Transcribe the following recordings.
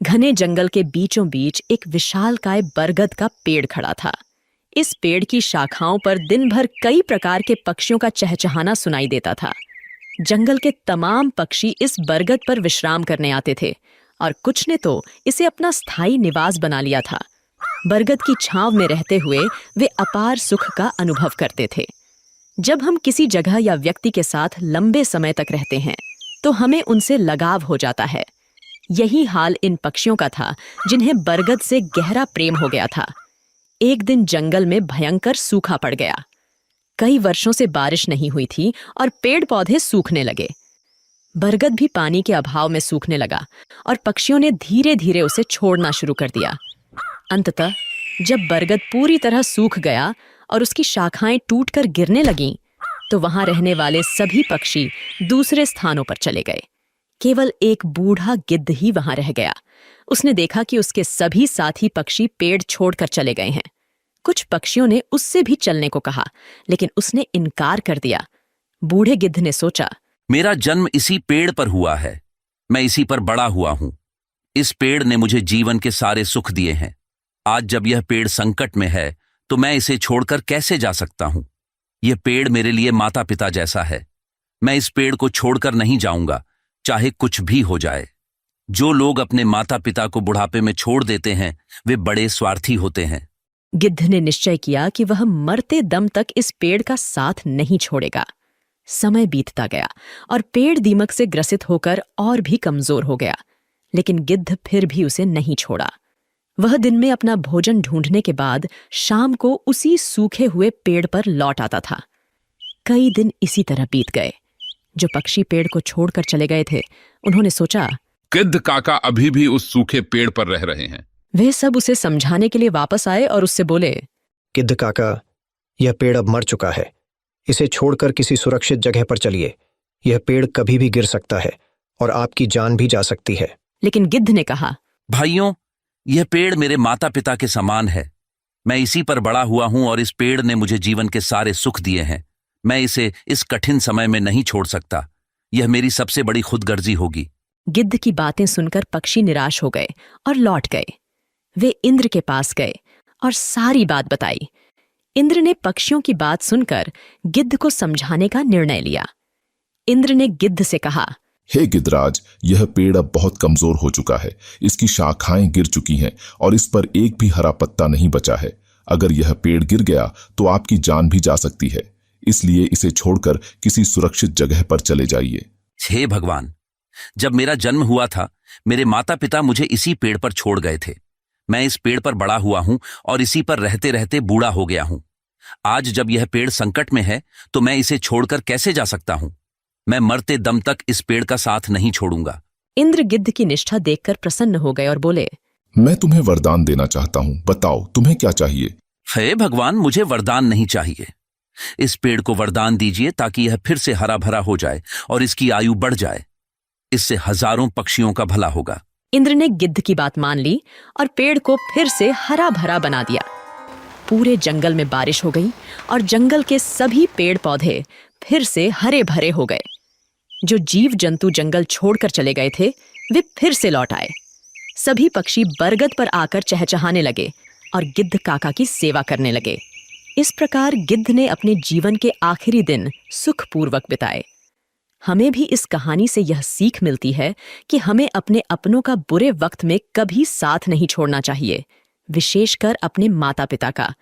घने जंगल के बीचों बीच एक विशालकाय बरगद का पेड़ खड़ा था। इस पेड़ की शाखाओं पर दिन भर कई प्रकार के पक्षियों का चहचहाना सुनाई देता था। जंगल के तमाम पक्षी इस बरगद पर विश्राम करने आते थे और कुछ ने तो इसे अपना स्थायी निवास बना लिया था। बरगद की छांव में रहते हुए वे अपार सुख का अनुभव करते थे। जब हम किसी जगह या व्यक्ति के साथ लंबे समय तक रहते हैं तो हमें उनसे लगाव हो जाता है। यही हाल इन पक्षियों का था जिन्हें बरगद से गहरा प्रेम हो गया था। एक दिन जंगल में भयंकर सूखा पड़ गया। कई वर्षों से बारिश नहीं हुई थी और पेड़ पौधे सूखने लगे। बरगद भी पानी के अभाव में सूखने लगा और पक्षियों ने धीरे धीरे उसे छोड़ना शुरू कर दिया। अंततः जब बरगद पूरी तरह सूख गया और उसकी शाखाएं टूटकर गिरने लगीं, तो वहां रहने वाले सभी पक्षी दूसरे स्थानों पर चले गए। केवल एक बूढ़ा गिद्ध ही वहां रह गया। उसने देखा कि उसके सभी साथी पक्षी पेड़ छोड़कर चले गए हैं। कुछ पक्षियों ने उससे भी चलने को कहा, लेकिन उसने इनकार कर दिया। बूढ़े गिद्ध ने सोचा, मेरा जन्म इसी पेड़ पर हुआ है, मैं इसी पर बड़ा हुआ हूं। इस पेड़ ने मुझे जीवन के सारे सुख दिए हैं। आज जब यह पेड़ संकट में है तो मैं इसे छोड़कर कैसे जा सकता हूं। यह पेड़ मेरे लिए माता पिता जैसा है। मैं इस पेड़ को छोड़कर नहीं जाऊंगा, चाहे कुछ भी हो जाए। जो लोग अपने माता पिता को बुढ़ापे में छोड़ देते हैं वे बड़े स्वार्थी होते हैं। गिद्ध ने निश्चय किया कि वह मरते दम तक इस पेड़ का साथ नहीं छोड़ेगा। समय बीतता गया और पेड़ दीमक से ग्रसित होकर और भी कमजोर हो गया, लेकिन गिद्ध फिर भी उसे नहीं छोड़ा। वह दिन में अपना भोजन ढूंढने के बाद शाम को उसी सूखे हुए पेड़ पर लौट आता था। कई दिन इसी तरह बीत गए। जो पक्षी पेड़ को छोड़कर चले गए थे, उन्होंने सोचा, गिद्ध काका अभी भी उस सूखे पेड़ पर रह रहे हैं। वे सब उसे समझाने के लिए वापस आए और उससे बोले, गिद्ध काका, यह पेड़ अब मर चुका है। इसे छोड़कर किसी सुरक्षित जगह पर चलिए। यह पेड़ कभी भी गिर सकता है और आपकी जान भी जा सकती है। लेकिन गिद्ध ने कहा, भाइयों, यह पेड़ मेरे माता पिता के समान है। मैं इसी पर बड़ा हुआ हूं और इस पेड़ ने मुझे जीवन के सारे सुख दिए हैं। मैं इसे इस कठिन समय में नहीं छोड़ सकता। यह मेरी सबसे बड़ी खुदगर्जी होगी। गिद्ध की बातें सुनकर पक्षी निराश हो गए और लौट गए। वे इंद्र के पास गए और सारी बात बताई। इंद्र ने पक्षियों की बात सुनकर गिद्ध को समझाने का निर्णय लिया। इंद्र ने गिद्ध से कहा, हे गिद्धराज, यह पेड़ अब बहुत कमजोर हो चुका है। इसकी शाखाएं गिर चुकी हैं और इस पर एक भी हरा पत्ता नहीं बचा है। अगर यह पेड़ गिर गया तो आपकी जान भी जा सकती है। इसलिए इसे छोड़कर किसी सुरक्षित जगह पर चले जाइए। हे भगवान, जब मेरा जन्म हुआ था मेरे माता पिता मुझे इसी पेड़ पर छोड़ गए थे। मैं इस पेड़ पर बड़ा हुआ हूं और इसी पर रहते रहते बूढ़ा हो गया हूं। आज जब यह पेड़ संकट में है तो मैं इसे छोड़कर कैसे जा सकता हूं। मैं मरते दम तक इस पेड़ का साथ नहीं छोड़ूंगा। इंद्र गिद्ध की निष्ठा देखकर प्रसन्न हो गए और बोले, मैं तुम्हें वरदान देना चाहता हूं। बताओ तुम्हें क्या चाहिए। हे भगवान, मुझे वरदान नहीं चाहिए। इस पेड़ को वरदान दीजिए ताकि यह फिर से हरा भरा हो जाए और इसकी आयु बढ़ जाए। इससे हजारों पक्षियों का भला होगा। इंद्र ने गिद्ध की बात मान ली और पेड़ को फिर से हरा भरा बना दिया। पूरे जंगल में बारिश हो गई और जंगल के सभी पेड़ पौधे फिर से हरे भरे हो गए। जो जीव जंतु जंगल छोड़कर चले गए थे वे फिर से लौट आए। सभी पक्षी बरगद पर आकर चहचहाने लगे और गिद्ध काका की सेवा करने लगे। इस प्रकार गिद्ध ने अपने जीवन के आखिरी दिन सुखपूर्वक बिताए। हमें भी इस कहानी से यह सीख मिलती है कि हमें अपने अपनों का बुरे वक्त में कभी साथ नहीं छोड़ना चाहिए, विशेषकर अपने माता पिता का।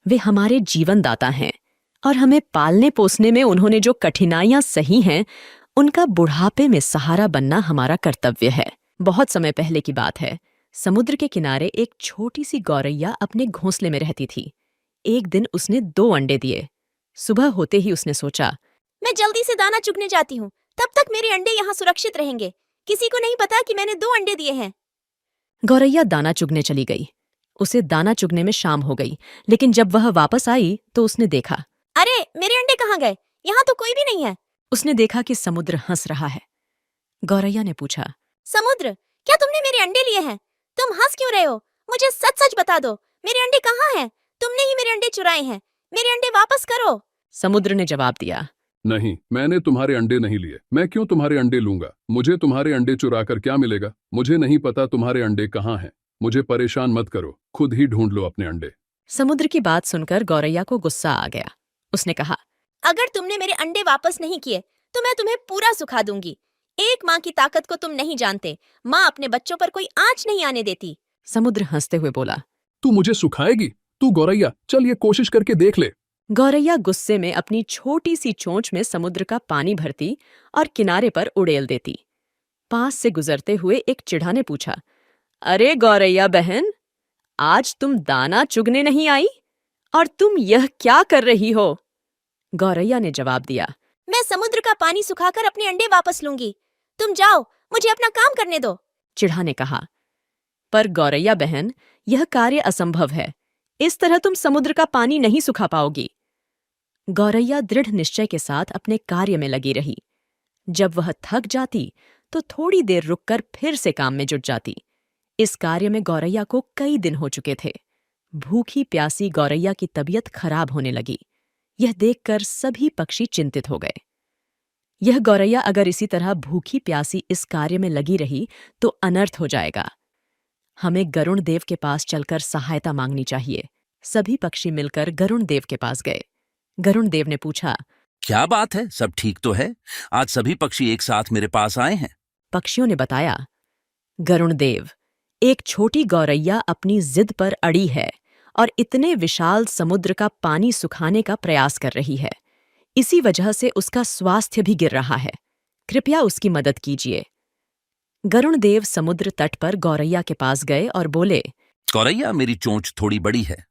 वे हमारे जीवन दाता हैं और हमें पालने पोसने में उन्होंने जो कठिनाइयां सही हैं, उनका बुढ़ापे में सहारा बनना हमारा कर्तव्य है। बहुत समय पहले की बात है। समुद्र के किनारे एक छोटी सी गौरैया अपने घोंसले में रहती थी। एक दिन उसने 2 अंडे दिए। सुबह होते ही उसने सोचा, मैं जल्दी से दाना चुगने जाती हूँ, तब तक मेरे अंडे यहाँ सुरक्षित रहेंगे। किसी को नहीं पता कि मैंने 2 अंडे दिए हैं। गौरैया दाना चुगने चली गई। उसे दाना चुगने में शाम हो गई, लेकिन जब वह वापस आई तो उसने देखा, अरे, मेरे अंडे कहाँ गए? यहाँ तो कोई भी नहीं है। उसने देखा कि समुद्र हंस रहा है। गौरैया ने पूछा, समुद्र, क्या तुमने मेरे अंडे लिए हैं? तुम हंस क्यों रहे हो? मुझे सच सच बता दो, मेरे अंडे कहाँ हैं? तुमने ही मेरे अंडे चुराए हैं। मेरे अंडे वापस करो। समुद्र ने जवाब दिया, नहीं, मैंने तुम्हारे अंडे नहीं लिए। मैं क्यों तुम्हारे अंडे लूंगा? मुझे तुम्हारे अंडे चुरा कर क्या मिलेगा? मुझे नहीं पता तुम्हारे अंडे कहाँ हैं। मुझे परेशान मत करो, खुद ही ढूंढ लो अपने अंडे। समुद्र की बात सुनकर गौरैया को गुस्सा आ गया। उसने कहा, अगर तुमने मेरे अंडे वापस नहीं किए तो मैं तुम्हें पूरा सुखा दूंगी। एक माँ की ताकत को तुम नहीं जानते। माँ अपने बच्चों पर कोई आंच नहीं आने देती। समुद्र हंसते हुए बोला। तू मुझे सुखाएगी? तू गौरैया, चल ये कोशिश करके देख ले। गौरैया गुस्से में अपनी छोटी सी चोंच में समुद्र का पानी भरती और किनारे पर उड़ेल देती। पास से गुजरते हुए एक चिढ़ा ने पूछा, अरे गौरैया बहन, आज तुम दाना चुगने नहीं आई? और तुम यह क्या कर रही हो? गौरैया ने जवाब दिया, मैं समुद्र का पानी सुखाकर अपने अंडे वापस लूंगी। तुम जाओ, मुझे अपना काम करने दो। चिढ़ा ने कहा, पर गौरैया बहन, यह कार्य असंभव है। इस तरह तुम समुद्र का पानी नहीं सुखा पाओगी। गौरैया दृढ़ निश्चय के साथ अपने कार्य में लगी रही। जब वह थक जाती तो थोड़ी देर रुककर फिर से काम में जुट जाती। इस कार्य में गौरैया को कई दिन हो चुके थे। भूखी प्यासी गौरैया की तबीयत खराब होने लगी। यह देखकर सभी पक्षी चिंतित हो गए। यह गौरैया अगर इसी तरह भूखी प्यासी इस कार्य में लगी रही तो अनर्थ हो जाएगा। हमें गरुण देव के पास चलकर सहायता मांगनी चाहिए। सभी पक्षी मिलकर गरुण देव के पास गए। गरुण देव ने पूछा, क्या बात है, सब ठीक तो है? आज सभी पक्षी एक साथ मेरे पास आए हैं। पक्षियों ने बताया, गरुण देव, एक छोटी गौरैया अपनी जिद पर अड़ी है और इतने विशाल समुद्र का पानी सुखाने का प्रयास कर रही है। इसी वजह से उसका स्वास्थ्य भी गिर रहा है। कृपया उसकी मदद कीजिए। गरुण देव समुद्र तट पर गौरैया के पास गए और बोले, गौरैया, मेरी चोंच थोड़ी बड़ी है।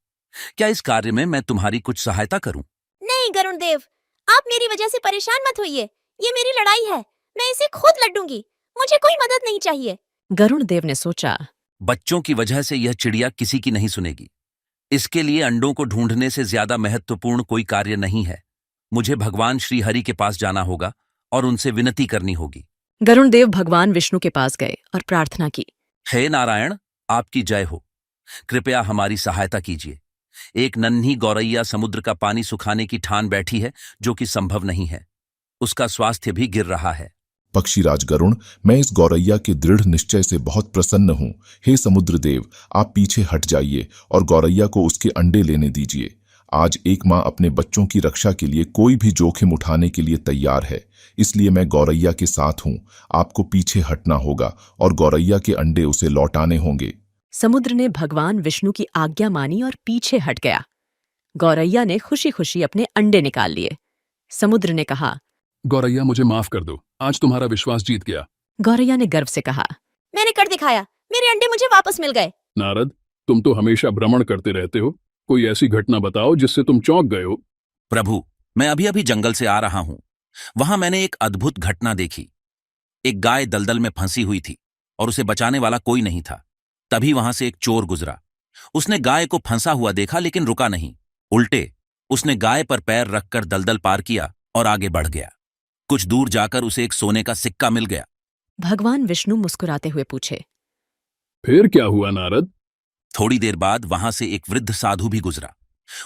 क्या इस कार्य में मैं तुम्हारी कुछ सहायता करूं? नहीं गरुण देव, आप मेरी वजह से परेशान मत होइए। ये मेरी लड़ाई है, मैं इसे खुद लड़ूंगी। मुझे कोई मदद नहीं चाहिए। गरुण देव ने सोचा, बच्चों की वजह से यह चिड़िया किसी की नहीं सुनेगी। इसके लिए अंडों को ढूंढने से ज्यादा महत्वपूर्ण कोई कार्य नहीं है। मुझे भगवान श्री हरि के पास जाना होगा और उनसे विनती करनी होगी। गरुण देव भगवान विष्णु के पास गए और प्रार्थना की, हे नारायण, आपकी जय हो। कृपया हमारी सहायता कीजिए। एक नन्ही गौरैया समुद्र का पानी सुखाने की ठान बैठी है, जो कि संभव नहीं है। उसका स्वास्थ्य भी गिर रहा है। पक्षीराज गरुण, मैं इस गौरैया के दृढ़ निश्चय से बहुत प्रसन्न हूँ। हे समुद्र देव, आप पीछे हट जाइए और गौरैया को उसके अंडे लेने दीजिए। आज एक माँ अपने बच्चों की रक्षा के लिए कोई भी जोखिम उठाने के लिए तैयार है, इसलिए मैं गौरैया के साथ हूँ। आपको पीछे हटना होगा और गौरैया के अंडे उसे लौटाने होंगे। समुद्र ने भगवान विष्णु की आज्ञा मानी और पीछे हट गया। गौरैया ने खुशी खुशी अपने अंडे निकाल लिए। समुद्र ने कहा, गौरैया, मुझे माफ कर दो, आज तुम्हारा विश्वास जीत गया। गौरैया ने गर्व से कहा, मैंने कर दिखाया, मेरे अंडे मुझे वापस मिल गए। नारद, तुम तो हमेशा भ्रमण करते रहते हो। कोई ऐसी घटना बताओ जिससे तुम चौंक गए हो। प्रभु, मैं अभी अभी जंगल से आ रहा हूं। वहां मैंने एक अद्भुत घटना देखी। एक गाय दलदल में फंसी हुई थी और उसे बचाने वाला कोई नहीं था। तभी वहां से एक चोर गुजरा। उसने गाय को फंसा हुआ देखा, लेकिन रुका नहीं। उल्टे उसने गाय पर पैर रखकर दलदल पार किया और आगे बढ़ गया। कुछ दूर जाकर उसे एक सोने का सिक्का मिल गया। भगवान विष्णु मुस्कुराते हुए पूछे, फिर क्या हुआ नारद? थोड़ी देर बाद वहां से एक वृद्ध साधु भी गुजरा।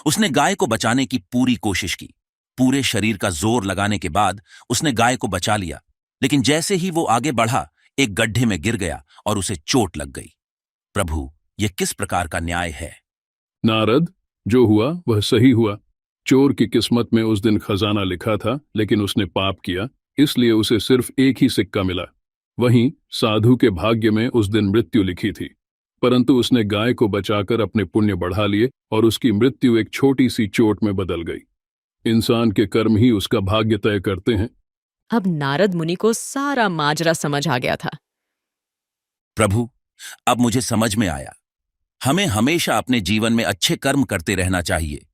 उसने गाय को बचाने की पूरी कोशिश की। पूरे शरीर का जोर लगाने के बाद उसने गाय को बचा लिया, लेकिन जैसे ही वो आगे बढ़ा, एक गड्ढे में गिर गया और उसे चोट लग गई। प्रभु, यह किस प्रकार का न्याय है? नारद, जो हुआ वह सही हुआ। चोर की किस्मत में उस दिन खजाना लिखा था, लेकिन उसने पाप किया, इसलिए उसे सिर्फ एक ही सिक्का मिला। वहीं साधु के भाग्य में उस दिन मृत्यु लिखी थी, परंतु उसने गाय को बचाकर अपने पुण्य बढ़ा लिए और उसकी मृत्यु एक छोटी सी चोट में बदल गई। इंसान के कर्म ही उसका भाग्य तय करते हैं। अब नारद मुनि को सारा माजरा समझ आ गया था। प्रभु, अब मुझे समझ में आया। हमें हमेशा अपने जीवन में अच्छे कर्म करते रहना चाहिए।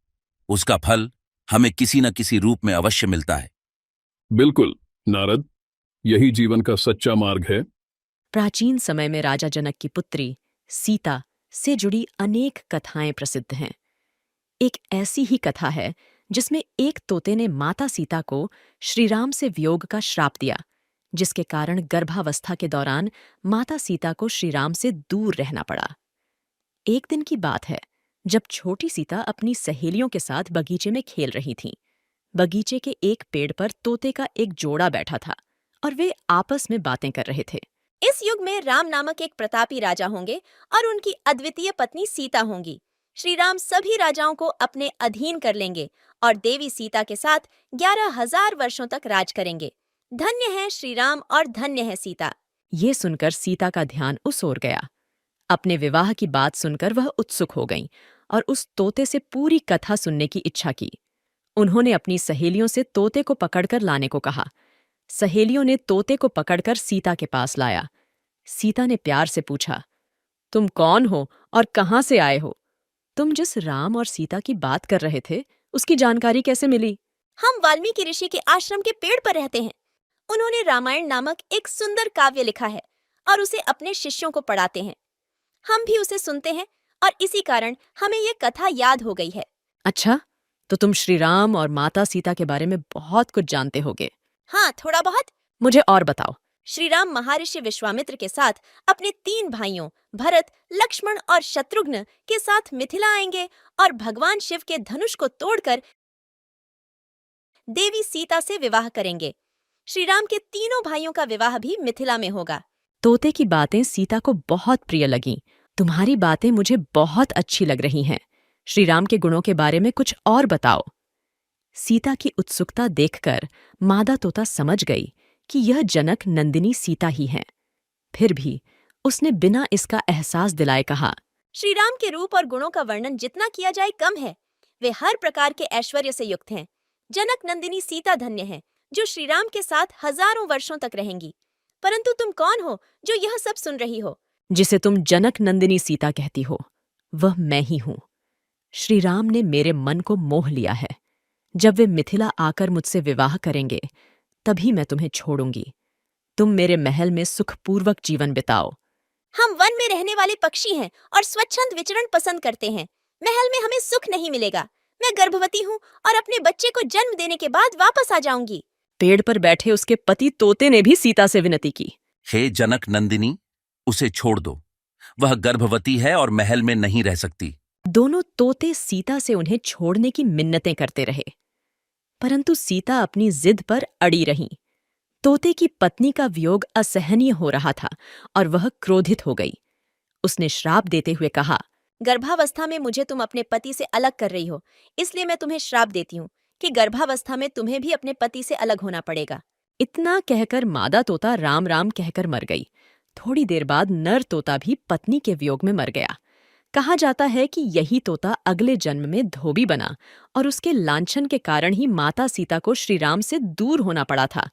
उसका फल हमें किसी न किसी रूप में अवश्य मिलता है। बिल्कुल नारद, यही जीवन का सच्चा मार्ग है। प्राचीन समय में राजा जनक की पुत्री सीता से जुड़ी अनेक कथाएं प्रसिद्ध हैं। एक ऐसी ही कथा है जिसमें एक तोते ने माता सीता को श्रीराम से वियोग का श्राप दिया, जिसके कारण गर्भावस्था के दौरान माता सीता को श्रीराम से दूर रहना पड़ा। एक दिन की बात है, जब छोटी सीता अपनी सहेलियों के साथ बगीचे में खेल रही थीं। बगीचे के एक पेड़ पर तोते का एक जोड़ा बैठा था और वे आपस में बातें कर रहे थे। इस युग में राम नामक एक प्रतापी राजा होंगे और उनकी अद्वितीय पत्नी सीता होंगी। श्री राम सभी राजाओं को अपने अधीन कर लेंगे और देवी सीता के साथ 11,000 वर्षों तक राज करेंगे। धन्य है श्री राम और धन्य है सीता। ये सुनकर सीता का ध्यान उस ओर गया। अपने विवाह की बात सुनकर वह उत्सुक हो गईं और उस तोते से पूरी कथा सुनने की इच्छा की। उन्होंने अपनी सहेलियों से तोते को पकड़कर लाने को कहा। सहेलियों ने तोते को पकड़कर सीता के पास लाया। सीता ने प्यार से पूछा, तुम कौन हो और कहाँ से आए हो? तुम जिस राम और सीता की बात कर रहे थे, उसकी जानकारी कैसे मिली? हम वाल्मीकि ऋषि के आश्रम के पेड़ पर रहते हैं। उन्होंने रामायण नामक एक सुंदर काव्य लिखा है और उसे अपने शिष्यों को पढ़ाते हैं। हम भी उसे सुनते हैं और इसी कारण हमें ये कथा याद हो गई है। अच्छा, तो तुम श्री राम और माता सीता के बारे में बहुत कुछ जानते होगे। हाँ, थोड़ा बहुत। मुझे और बताओ। श्री राम महर्षि विश्वामित्र के साथ अपने 3 भाइयों भरत, लक्ष्मण और शत्रुघ्न के साथ मिथिला आएंगे और भगवान शिव के धनुष को तोड़कर देवी सीता से विवाह करेंगे। श्री राम के तीनों भाइयों का विवाह भी मिथिला में होगा। तोते की बातें सीता को बहुत प्रिय लगीं। तुम्हारी बातें मुझे बहुत अच्छी लग रही हैं। श्री राम के गुणों के बारे में कुछ और बताओ। सीता की उत्सुकता देखकर मादा तोता समझ गई कि यह जनक नंदिनी सीता ही हैं। फिर भी उसने बिना इसका एहसास दिलाए कहा, श्री राम के रूप और गुणों का वर्णन जितना किया जाए कम है। वे हर प्रकार के ऐश्वर्य से युक्त हैं। जनक नंदिनी सीता धन्य है जो श्री राम के साथ हजारों वर्षों तक रहेंगी। परंतु तुम कौन हो जो यह सब सुन रही हो? जिसे तुम जनक नंदिनी सीता कहती हो, वह मैं ही हूं। श्री राम ने मेरे मन को मोह लिया है। जब वे मिथिला आकर मुझसे विवाह करेंगे, तभी मैं तुम्हें छोड़ूंगी। तुम मेरे महल में सुखपूर्वक जीवन बिताओ। हम वन में रहने वाले पक्षी हैं और स्वच्छंद विचरण पसंद करते हैं। महल में हमें सुख नहीं मिलेगा। मैं गर्भवती हूँ और अपने बच्चे को जन्म देने के बाद वापस आ जाऊंगी। पेड़ पर बैठे उसके पति तोते ने भी सीता से विनती की, हे जनक नंदिनी, उसे छोड़ दो। वह गर्भवती है और महल में नहीं रह सकती। दोनों तोते सीता से उन्हें छोड़ने की मिन्नतें करते रहे, परंतु सीता अपनी जिद पर अड़ी रहीं। तोते की पत्नी का वियोग असहनीय हो रहा था और वह क्रोधित हो गई। उसने श्राप देते हुए कहा, गर्भावस्था में मुझे तुम अपने पति से अलग कर रही हो, इसलिए मैं तुम्हें श्राप देती हूँ कि गर्भावस्था में तुम्हें भी अपने पति से अलग होना पड़ेगा। इतना कहकर मादा तोता राम राम कहकर मर गई। थोड़ी देर बाद नर तोता भी पत्नी के वियोग में मर गया। कहा जाता है कि यही तोता अगले जन्म में धोबी बना और उसके लांछन के कारण ही माता सीता को श्री राम से दूर होना पड़ा था।